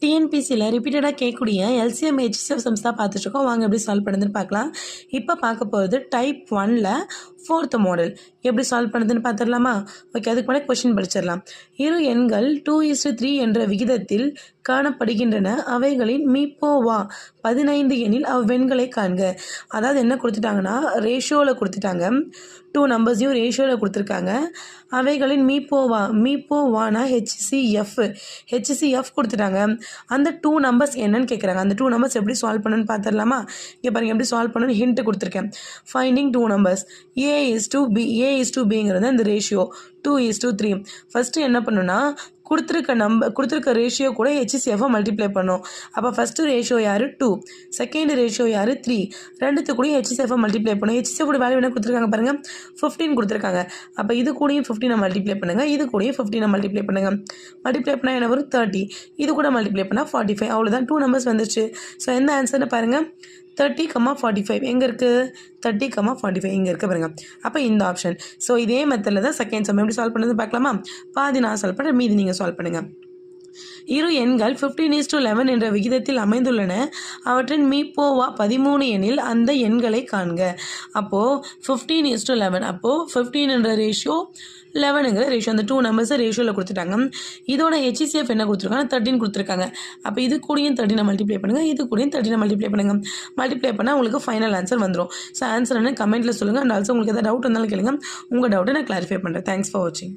டிஎன்பிசியில் ரிப்பீட்டடாக கேட்கக்கூடிய எல்சிஎம் ஹெச்சிஎஃப் சம்ஸ் தான் பார்த்துட்ருக்கோம். வாங்க எப்படி சால்வ் பண்ணுதுன்னு பார்க்கலாம். இப்போ பார்க்க போகிறது டைப் 1ல் 4th மாடல் எப்படி சால்வ் பண்ணுதுன்னு பார்த்துடலாமா? ஓகே, அதுக்கு முன்னாடி கொஷின் படிச்சிடலாம். இரு எண்கள் 2:3 என்ற விகிதத்தில் காணப்படுகின்றன. அவைகளின் மீப்போவா 15 எண்ணில் அவ்வெண்களை காண்க. அதாவது என்ன கொடுத்துட்டாங்கன்னா, ரேஷியோவில் கொடுத்துட்டாங்க. 2 நம்பர்ஸையும் ரேஷியோவில் கொடுத்துருக்காங்க. அவைகளின் மீப்போவானா ஹெச்சிஎஃப் கொடுத்துட்டாங்க. அந்த 2 நம்பர்ஸ் என்னன்னு கேட்குறாங்க. அந்த 2 நம்பர்ஸ் எப்படி சால்வ் பண்ணுன்னு பார்த்துடலாமா? இங்கே பாருங்கள், எப்படி சால்வ் பண்ணணும்னு ஹிண்ட் கொடுத்துருக்கேன். ஃபைண்டிங் 2 நம்பர்ஸ் A:B அந்த ரேஷியோ 2:3. ஃபஸ்ட்டு என்ன பண்ணுன்னா, கொடுத்துருக்க ரேஷியோ கூட ஹெச்சிஎஃப் மல்டிப்ளை பண்ணும். அப்போ ஃபஸ்ட்டு ரேஷியோ யார் 2, செகண்ட் ரேஷியோ யார் 3, ரெண்டுத்து கூட ஹெச்சிஎஃப் மல்டிப்ளை பண்ணும். ஹெச்சிஎஃப் வேல்யூ என்ன கொடுத்துருக்காங்க பாருங்கள், 15 கொடுத்துருக்காங்க. அப்போ இது கூடயும் 15 மல்டிப்ளை பண்ணுங்கள், இது கூடயும் 15 மல்டிப்ளை பண்ணுங்கள். மல்டிப்ளை பண்ணால் என்ன வரும் 30, இது கூட மல்டிப்ளை பண்ணால் 45. அவ்வளோதான், 2 நம்பர்ஸ் வந்துச்சு. ஸோ எந்த ஆன்சர்னு பாருங்கள், 30,45 எங்கே இருக்குது, 30,45 இங்கே இருக்க பாருங்க. அப்போ இந்த ஆப்ஷன். ஸோ இதே மெத்தடில் தான் செகண்ட் சம் எப்படி சால்வ் பண்ணுறது பார்க்கலாமா? பாதி நான் சால்வ் பண்ணுறேன், மீதி நீங்கள் சால்வ் பண்ணுங்கள். இரு எண்கள் 15:11 என்ற விகிதத்தில் அமைந்துள்ளன. அவற்றின் மீப்போவா 13 எண்ணில் அந்த எண்களை காண்க. அப்போது 15:11, அப்போது 15 என்ற ரேஷியோ, 11ங்கிற ரேஷியோ, அந்த 2 நம்பர்ஸை ரேஷியோவில் கொடுத்துட்டாங்க. இதோட ஹெச்சிஎஃப் என்ன கொடுத்துருக்காங்க, 13 கொடுத்துருக்காங்க. அப்போ இது கூடயும் 13 மல்டிப்ளை பண்ணுங்கள், இது கூடயும் 13 மல்டிப்ளை பண்ணுங்கள். மல்டிப்ளை பண்ணால் உங்களுக்கு ஃபைனல் ஆன்சர் வந்துடும். ஸோ ஆன்சர் என்ன கமெண்ட்டில் சொல்லுங்கள். அண்ட் ஆல்சோ உங்களுக்கு எதாவது டவுட் இருந்தாலும் கேளுங்க, உங்கள் டவுட்டை நான் கிளாரிஃபை பண்ணுறேன். தேங்க்ஸ் ஃபார் வாட்சிங்.